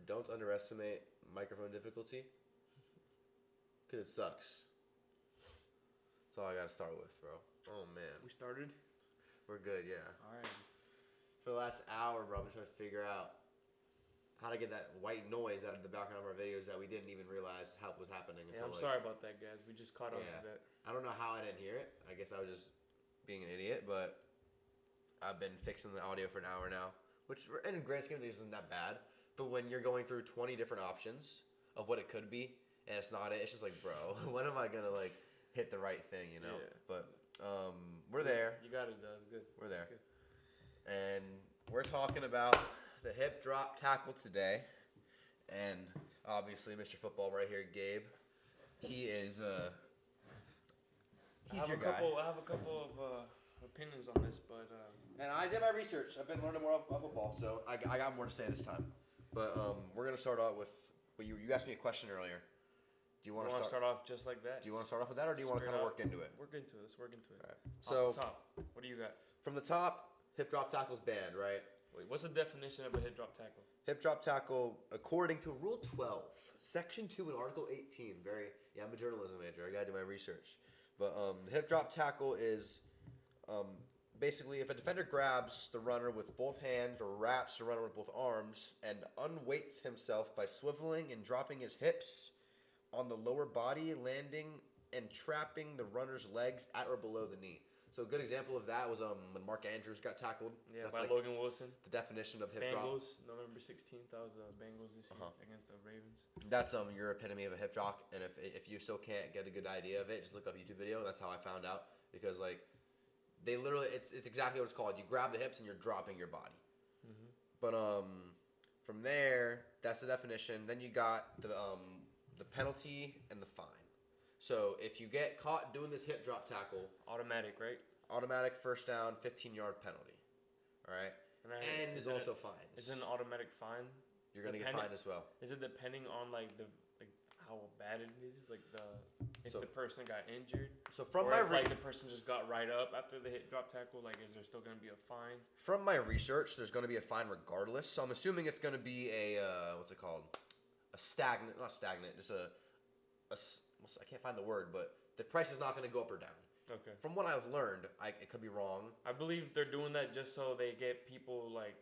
don't underestimate microphone difficulty. Because it sucks. That's all I got to start with, bro. Oh, man. We started? We're good, yeah. All right. For the last hour, bro, I've been trying to figure out how to get that white noise out of the background of our videos that we didn't even realize was happening. Yeah, until, I'm sorry about that, guys. We just caught on to that. I don't know how I didn't hear it. I guess I was just being an idiot, but I've been fixing the audio for an hour now, which in the grand scheme of things isn't that bad. But when you're going through 20 different options of what it could be, and it's not it, it's just like, bro, when am I gonna like hit the right thing, you know? Yeah. But we're there. You got it, though. It's good. We're there. It's good. And we're talking about the hip drop tackle today. And obviously, Mr. Football right here, Gabe. He is he's your guy. I have a couple of opinions on this, but And I did my research. I've been learning more about football, so I got more to say this time. But we're gonna start out with. Well, you asked me a question earlier. Do you want to start off just like that? Do you want to start off with that, or do you want to kind of work into it? Work into it. Let's work into it. All right. So Off the top, what do you got? from the top, hip drop tackle's banned, right? Wait, what's the definition of a hip drop tackle? Hip drop tackle, according to Rule 12, Section 2 and Article 18. I'm a journalism major. I gotta do my research. But hip drop tackle is basically if a defender grabs the runner with both hands or wraps the runner with both arms and unweights himself by swiveling and dropping his hips on the lower body, landing and trapping the runner's legs at or below the knee. So a good example of that was when Mark Andrews got tackled. Yeah, That's by like Logan Wilson. the definition of hip drop. Bengals, November 16th. That was the Bengals this year against the Ravens. That's your epitome of a hip drop, and if you still can't get a good idea of it, just look up a YouTube video. That's how I found out, because like they literally it's exactly what it's called. You grab the hips and you're dropping your body. Mm-hmm. But from there, that's the definition. Then you got the penalty and the fine. So if you get caught doing this hip drop tackle, automatic, right? Automatic first down, 15-yard penalty. All right, and is also fines. Is it an automatic fine? You're gonna get fined as well. Is it depending on like how bad it is, like if the person got injured? So from like the person just got right up after the hip drop tackle, like is there still gonna be a fine? From my research, there's gonna be a fine regardless. So I'm assuming it's gonna be a what's it called? Not stagnant, just I can't find the word, but the price is not gonna go up or down. Okay. From what I've learned, it could be wrong. I believe they're doing that just so they get people like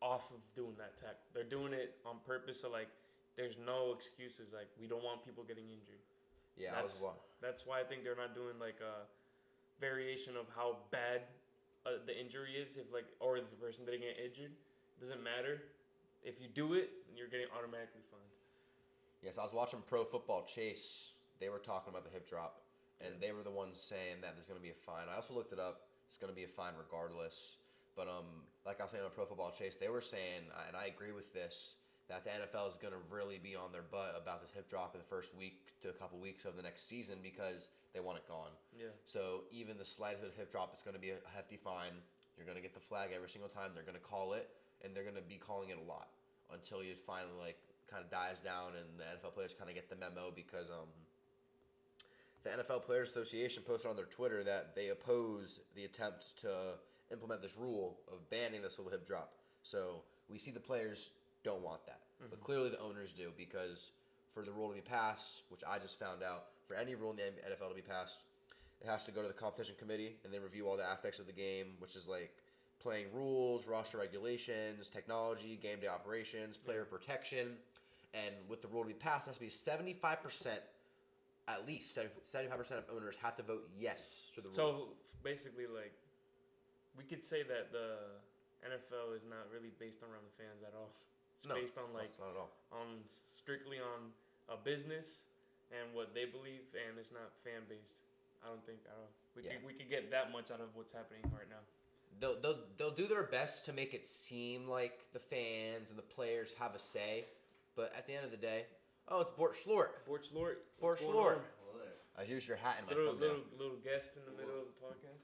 off of doing that tackle. They're doing it on purpose, so like there's no excuses. Like we don't want people getting injured. Yeah, that's why I think they're not doing like a variation of how bad the injury is. If like or the person didn't get injured, doesn't matter. If you do it, you're getting automatically fined. Yes, I was watching Pro Football Chase. They were talking about the hip drop. And they were the ones saying that there's going to be a fine. I also looked it up. It's going to be a fine regardless. But like I was saying on Pro Football Chase, they were saying, and I agree with this, that the NFL is going to really be on their butt about this hip drop in the first week to a couple weeks of the next season because they want it gone. Yeah. So even the slightest bit of hip drop, it's going to be a hefty fine. You're going to get the flag every single time. They're going to call it, and they're going to be calling it a lot until you finally like kind of dies down and the NFL players kind of get the memo because the NFL Players Association posted on their Twitter that they oppose the attempt to implement this rule of banning this little hip drop. So we see the players don't want that. Mm-hmm. But clearly the owners do because for the rule to be passed, which I just found out, for any rule in the NFL to be passed, it has to go to the competition committee and they review all the aspects of the game, which is like playing rules, roster regulations, technology, game day operations, player protection. And with the rule to be passed, it has to be 75%. At least 75% of owners have to vote yes to the rule. So basically, like, we could say that the NFL is not really based around the fans at all. It's based on like not at all. On strictly on a business and what they believe, and it's not fan based. I don't think at all. We could get that much out of what's happening right now. They'll do their best to make it seem like the fans and the players have a say, but at the end of the day. Oh, it's Bort Schlort. Bort Schlort. I used your hat in my little guest in the middle of the podcast.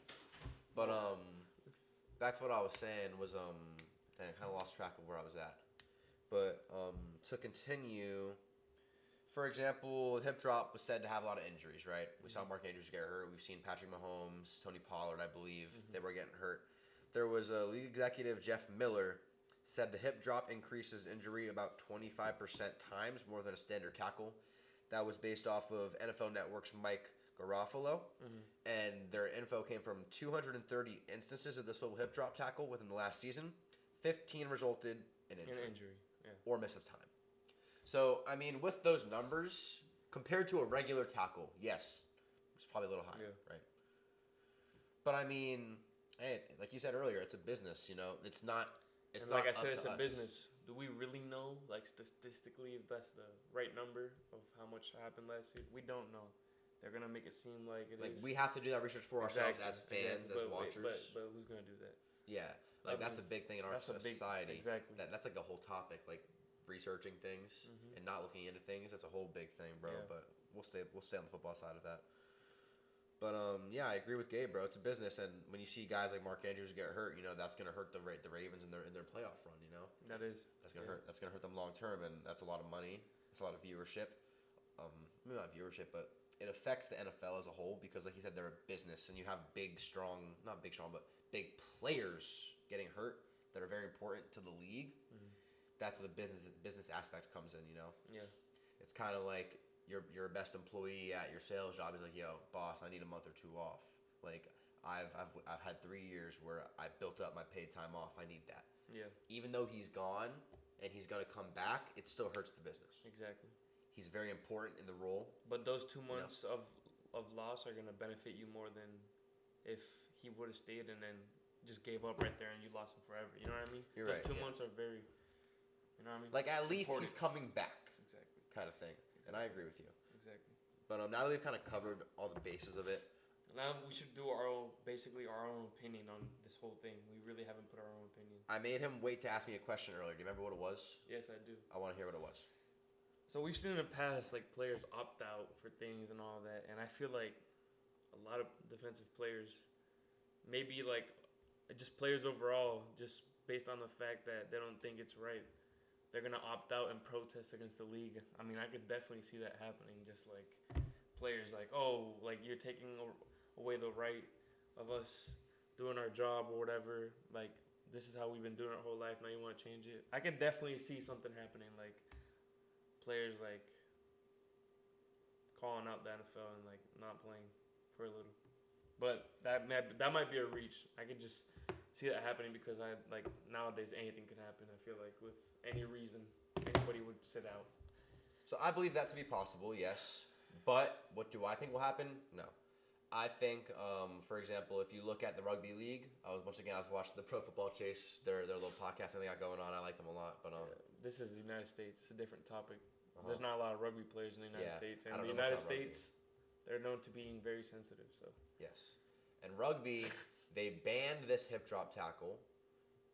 But that's what I was saying was dang, I kind of lost track of where I was at. But to continue, for example, hip drop was said to have a lot of injuries, right? We saw Mark Andrews get hurt. We've seen Patrick Mahomes, Tony Pollard, I believe, they were getting hurt. There was a league executive, Jeff Miller, said the hip drop increases injury about 25% times more than a standard tackle. That was based off of NFL Network's Mike Garofalo, and their info came from 230 instances of this little hip drop tackle within the last season. 15 resulted in injury, or miss of time. So, I mean, with those numbers, compared to a regular tackle, yes, it's probably a little higher, right? But I mean, hey, like you said earlier, it's a business, you know. It's not. It's and like not I said, up it's to a us. business. Do we really know, like statistically, if that's the right number of how much happened last year? We don't know. They're gonna make it seem like it Like is. we have to do that research for ourselves as fans, as But watchers. but who's gonna do that? Yeah, like that's a big thing in our society. Exactly. That's like a whole topic, like researching things and not looking into things. That's a whole big thing, bro. Yeah. But we'll stay on the football side of that. But yeah, I agree with Gabe, bro. It's a business, and when you see guys like Mark Andrews get hurt, you know that's gonna hurt the Ravens in their playoff run. You know That is. that's gonna hurt. That's gonna hurt them long term, and that's a lot of money. It's a lot of viewership. Maybe not viewership, but it affects the NFL as a whole because, like you said, they're a business, and you have big players getting hurt that are very important to the league. That's where the business aspect comes in. You know. Yeah. It's kind of like your best employee at your sales job is like, yo, boss, I need a month or two off. Like I've had 3 years where I built up my paid time off. I need that. Yeah. Even though he's gone and he's gonna come back, it still hurts the business. Exactly. He's very important in the role. But those 2 months of loss are gonna benefit you more than if he would have stayed and then just gave up right there and you lost him forever. You know what I mean? You're those right, 2 months are very. You know what I mean? Like at least Important. he's coming back, Exactly. kind of thing. And I agree with you. Exactly. But now that we've kind of covered all the bases of it, Now we should do our own opinion on this whole thing. We really haven't put our own opinion. I made him wait to ask me a question earlier. Do you remember what it was? Yes, I do. I want to hear what it was. So we've seen in the past like players opt out for things and all that, and I feel like a lot of defensive players, maybe like just players overall, just based on the fact that they don't think it's right, they're gonna opt out and protest against the league. I mean, I could definitely see that happening. Just like players, like, oh, like you're taking away the right of us doing our job or whatever. Like this is how we've been doing our whole life. Now you want to change it? I could definitely see something happening, like players like calling out the NFL and like not playing for a little. But that might be a reach. I could just see that happening because I like nowadays anything can happen. I feel like with any reason anybody would sit out. So I believe that to be possible, yes. But what do I think will happen? No. I think, for example, if you look at the rugby league, I was watching the Pro Football Chase, their little podcast they got going on. I like them a lot. But this is the United States. It's a different topic. There's not a lot of rugby players in the United States, and I don't the know much United about rugby. States, they're known to being very sensitive. So yes, and rugby, they banned this hip drop tackle,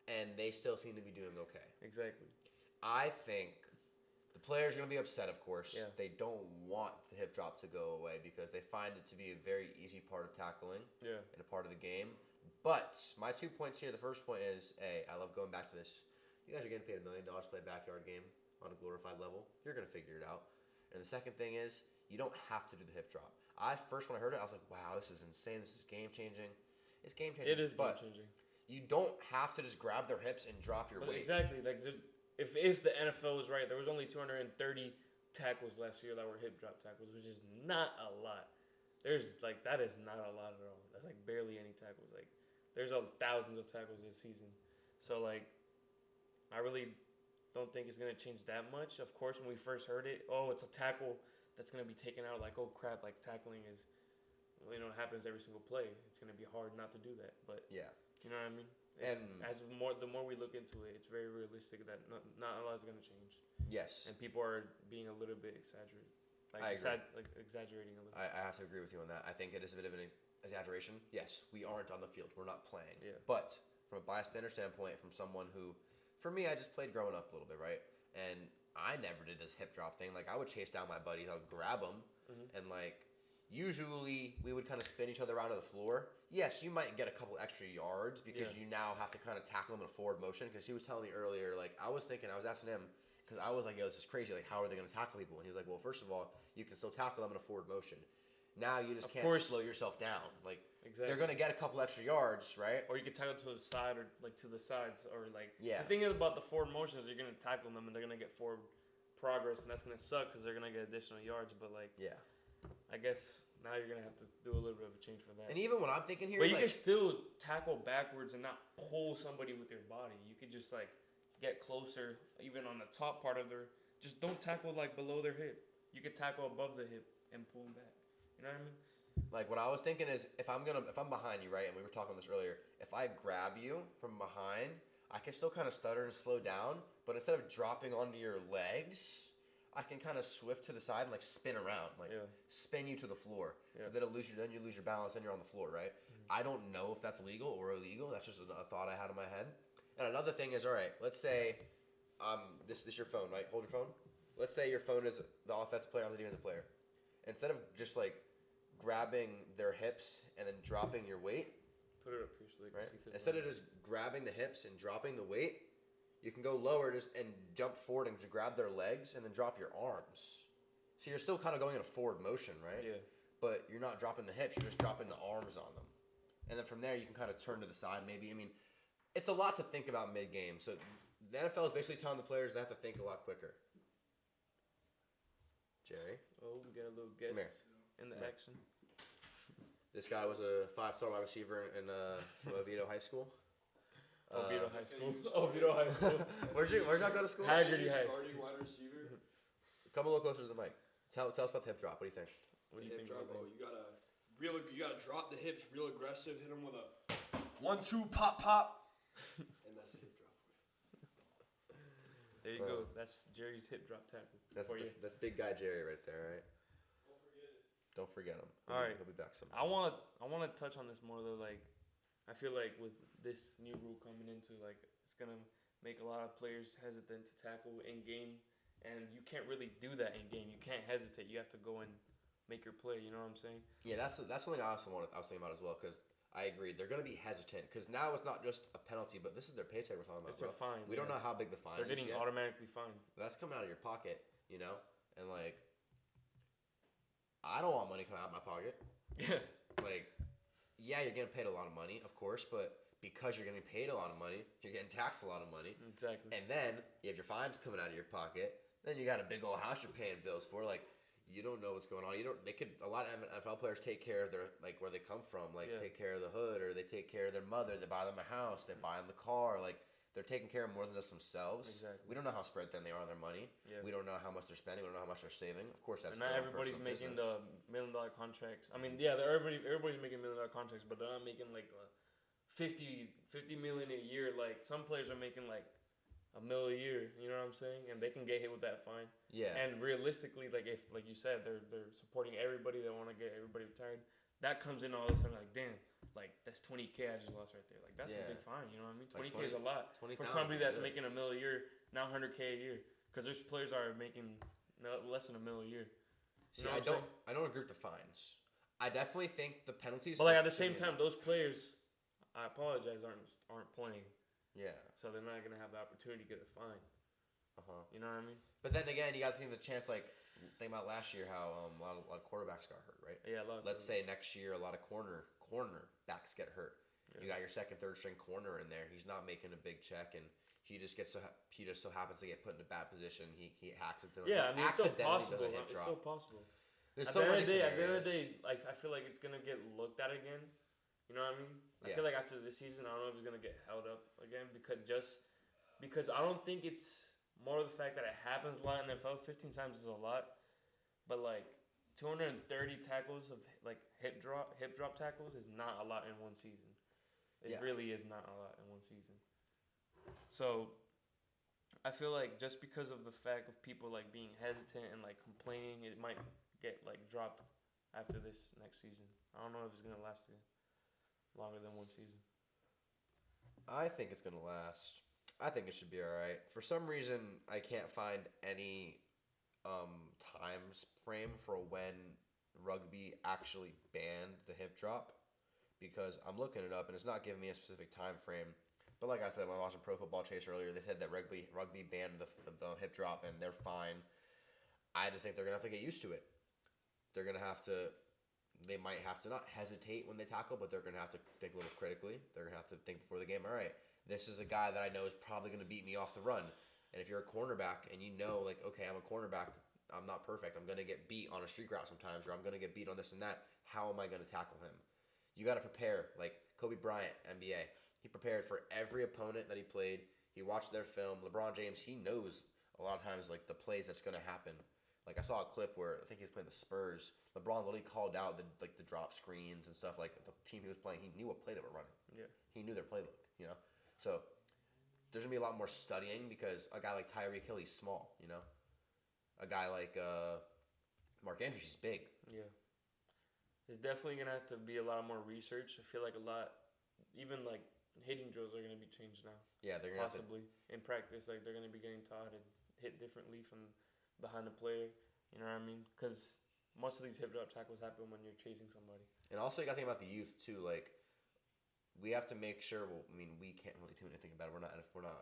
and they still seem to be doing okay. exactly. I think the players are going to be upset, of course. Yeah. They don't want the hip drop to go away because they find it to be a very easy part of tackling Yeah. and a part of the game. But my 2 points here, the first point is, A, I love going back to this. You guys are getting paid $1 million to play a backyard game on a glorified level. You're going to figure it out. And the second thing is, you don't have to do the hip drop. When I heard it, I was like, wow, this is insane. This is game-changing. It's game-changing. It is game but changing. you don't have to just grab their hips and drop your But weight. exactly, like if the NFL was right, there was only 230 tackles last year that were hip drop tackles, which is not a lot. That is not a lot at all. That's like barely any tackles. Like there's thousands of tackles this season. So like I really don't think it's gonna change that much. Of course, when we first heard it, oh, it's a tackle that's gonna be taken out. Like, oh crap, like tackling is, it happens every single play. It's gonna be hard not to do that. But Yeah. you know what I mean? And- The more we look into it, it's very realistic that not a lot is gonna change, Yes. and people are being a little bit exaggerated, I agree. Exaggerating a little. I have to agree with you on that. I think it is a bit of an exaggeration. Yes, we aren't on the field. We're not playing. Yeah. But from a bystander standpoint, from someone who, for me, I just played growing up a little bit, right? And I never did this hip drop thing. Like, I would chase down my buddies. I would grab them. And, like, usually we would kind of spin each other around to the floor. Yes, you might get a couple extra yards because you now have to kind of tackle them in a forward motion. Because he was telling me earlier, like, I was asking him, because I was like, yo, this is crazy. Like, how are they going to tackle people? And he was like, well, first of all, you can still tackle them in a forward motion. Now you just Of can't course. slow yourself down. Like Exactly. they're gonna get a couple extra yards, right? Or you can tackle to the side or like to the sides or like. Yeah. The thing is about the forward motion is you're gonna tackle them and they're gonna get forward progress and that's gonna suck because they're gonna get additional yards. But like, Yeah. I guess now you're gonna have to do a little bit of a change for that. And even what I'm thinking here, But is you like, can still tackle backwards and not pull somebody with your body. You could just like get closer, even on the top part of their. Just don't tackle like below their hip. You could tackle above the hip and pull them back. You know what I mean? like what I was thinking is if I'm behind you, right, and we were talking about this earlier, if I grab you from behind, I can still kind of stutter and slow down, but instead of dropping onto your legs, I can kind of swift to the side and like spin around, like spin you to the floor. Yeah. Then you lose your balance, and you're on the floor, right? I don't know if that's legal or illegal. That's just a thought I had in my head. And another thing is, all right, let's say, this is your phone, right? Hold your phone. Let's say your phone is the offensive player, I'm the defensive player. Instead of just like grabbing their hips and then dropping your weight, Put it up here so they can right? see. Instead of just grabbing the hips and dropping the weight, you can go lower just and jump forward and just grab their legs and then drop your arms. So you're still kind of going in a forward motion, right? Yeah. But you're not dropping the hips, you're just dropping the arms on them. And then from there, you can kind of turn to the side maybe. I mean, it's a lot to think about mid-game. So the NFL is basically telling the players they have to think a lot quicker. Jerry? Oh, we got a little guest in the action. This guy was a 5-star wide receiver in Oviedo High School. Oviedo High School. Oviedo High School. Where'd you go to school? Haggerty High School. Starting wide receiver. Come a little closer to the mic. Tell us about the hip drop. What do you think? What do you Hip think? drop, about bro. that? You gotta drop the hips real aggressive. Hit him with a 1-2 pop, and that's a hip drop. There you go. That's Jerry's hip drop tackle. That's for you. that's big guy Jerry right there, right? Don't forget him. All right. He'll be back sometime. I want to touch on this more though. Like, I feel like with this new rule coming into, like, it's gonna make a lot of players hesitant to tackle in game, and you can't really do that in game. You can't hesitate. You have to go and make your play. You know what I'm saying? Yeah, that's something I was thinking about as well, because I agree they're gonna be hesitant because now it's not just a penalty, but this is their paycheck we're talking about. It's a fine. We don't know how big the fine They're is getting yet. automatically fined. That's coming out of your pocket, you know, and like, I don't want money coming out of my pocket. Yeah. Like, yeah, you're getting paid a lot of money, of course, but because you're getting paid a lot of money, you're getting taxed a lot of money. Exactly. And then you have your fines coming out of your pocket. Then you got a big old house you're paying bills for. Like, you don't know what's going on. A lot of NFL players take care of their, like, where they come from. Like, take care of the hood, or they take care of their mother. They buy them a house. They buy them the car. Like, they're taking care of more than just themselves. Exactly. We don't know how spread thin they are on their money. Yeah. We don't know how much they're spending. We don't know how much they're saving. Of course, that's and not their own everybody's personal making business. the $1 million contracts. I mean, yeah, everybody's making $1 million contracts, but they're not making like 50 million a year. Like, some players are making like $1 million a year. You know what I'm saying? And they can get hit with that fine. Yeah. And realistically, like, if, like you said, they're supporting everybody. They want to get everybody retired. That comes in all of a sudden, like, damn, like, that's $20K I just lost right there. Like, that's a big fine. You know what I mean? Like 20K is a lot 20,000 for somebody that's good. making $1 million a year. Now $100K a year, because there's players that are making less than $1 million a year. See, You know I what I'm saying? don't agree with the fines. I definitely think the penalties. But like at the should same be time, those players, I apologize, aren't playing, Yeah. so they're not gonna have the opportunity to get a fine. You know what I mean? But then again, you got to think of the chance. Like, think about last year how a lot of quarterbacks got hurt, right? Yeah, a lot. Let's say next year a lot of cornerbacks get hurt. Yeah. You got your second, third string corner in there. He's not making a big check, and he just so happens to get put in a bad position. He accidentally. Yeah, I mean, it's still accidentally possible. does a hip It's drop. still possible. There's At so the many end of the scenarios. day, like, I feel like it's gonna get looked at again. You know what I mean? I Yeah. feel like after this season, I don't know if it's gonna get held up again because I don't think it's more of the fact that it happens a lot in the NFL. 15 times is a lot, but like 230 tackles of like hip drop tackles is not a lot in one season. It really is not a lot in one season. So I feel like just because of the fact of people like being hesitant and like complaining, it might get like dropped after this next season. I don't know if it's gonna last longer than one season. I think it's gonna last. I think it should be all right. For some reason, I can't find any time frame for when rugby actually banned the hip drop, because I'm looking it up and it's not giving me a specific time frame. But like I said, when I was watching Pro Football Chase earlier, they said that rugby banned the hip drop and they're fine. I just think they're gonna have to get used to it. They're gonna have to they might have to not hesitate when they tackle, but they're going to have to think a little critically. They're going to have to think before the game. All right, this is a guy that I know is probably going to beat me off the run. And if you're a cornerback and you know, like, okay, I'm a cornerback, I'm not perfect. I'm going to get beat on a street route sometimes, or I'm going to get beat on this and that. How am I going to tackle him? You got to prepare. Like Kobe Bryant, NBA. He prepared for every opponent that he played. He watched their film. LeBron James, he knows a lot of times, like, the plays that's going to happen. Like, I saw a clip where I think he was playing the Spurs. LeBron literally called out the drop screens and stuff. Like, the team he was playing, he knew what play they were running. Yeah. He knew their playbook, you know? So there's going to be a lot more studying because a guy like Tyreek Hill, he's small, you know? A guy like Mark Andrews, he's big. Yeah. There's definitely going to have to be a lot more research. I feel like a lot, even like hitting drills are going to be changed now. Yeah, they're going to possibly in practice. Like, they're going to be getting taught to hit differently from behind the player. You know what I mean? Because most of these hip drop tackles happen when you're chasing somebody. And also, you got to think about the youth, too. Like, we have to make sure, well, I mean, we can't really do anything about it. We're not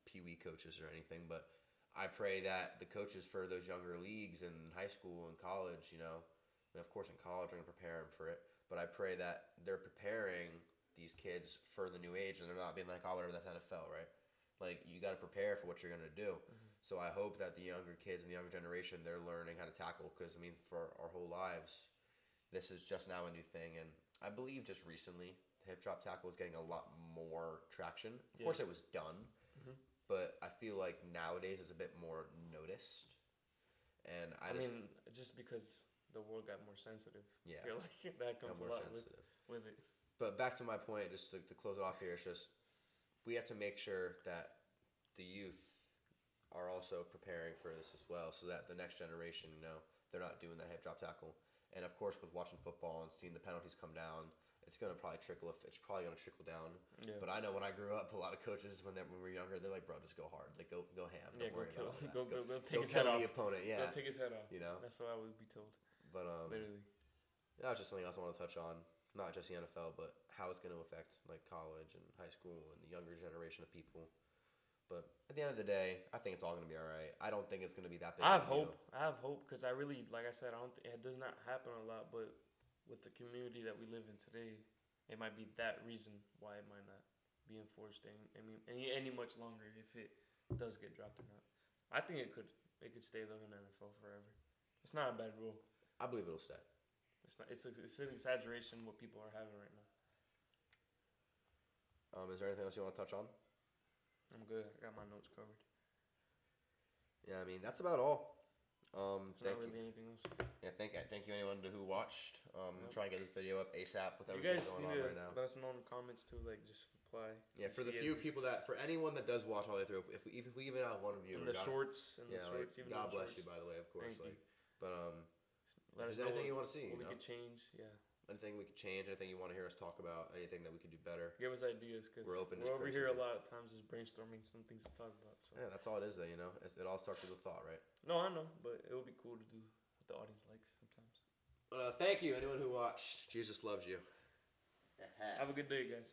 Pee-wee coaches or anything, but I pray that the coaches for those younger leagues in high school and college, you know, and of course in college, are going to prepare them for it. But I pray that they're preparing these kids for the new age, and they're not being like, oh, whatever, that's NFL, right? Like, you got to prepare for what you're going to do. Mm-hmm. So I hope that the younger kids and the younger generation, they're learning how to tackle, because, I mean, for our whole lives, this is just now a new thing. And I believe just recently, hip drop tackle is getting a lot more traction. Of course, it was done, but I feel like nowadays it's a bit more noticed. And I mean, just because the world got more sensitive. Yeah. I feel like that comes a lot with it. But back to my point, just to close it off here, it's just we have to make sure that the youth are also preparing for this as well, so that the next generation, you know, they're not doing that hip drop tackle. And of course, with watching football and seeing the penalties come down, it's gonna probably trickle. It's probably gonna trickle down. Yeah. But I know when I grew up, a lot of coaches when we were younger, they're like, "Bro, just go hard. Like go ham. Don't worry about that. Go take his head off. The opponent. Yeah. Go take his head off. You know. That's what I would be told. But literally. That was just something else I want to touch on. Not just the NFL, but how it's going to affect like college and high school and the younger generation of people. But at the end of the day, I think it's all going to be all right. I don't think it's going to be that big. I have hope. I have hope because I really, like I said, I don't. It does not happen a lot, but with the community that we live in today, it might be that reason why it might not be enforced any much longer if it does get dropped or not. I think it could stay though in the NFL forever. It's not a bad rule. I believe it'll stay. It's not. It's an exaggeration what people are having right now. Is there anything else you want to touch on? I'm good. I got my notes covered. Yeah, I mean that's about all. Not really anything else. Yeah, thank you anyone who watched. Try and get this video up ASAP with you everything guys going need on to right now. let us know in the comments too. Like, just reply. Yeah, for the few people for anyone that does watch all the way through, if we even have one viewer, the shorts, even God bless shorts. you, by the way, of course. Thank like, but let is there anything you want to see? What we could change, yeah. Anything we could change? Anything you want to hear us talk about? Anything that we could do better? Give us ideas, because we're open. We're over here a lot of times just brainstorming some things to talk about. So. Yeah, that's all it is, though. You know, it all starts with a thought, right? No, I know, but it would be cool to do what the audience likes sometimes. Thank you, anyone who watched. Jesus loves you. Have a good day, guys.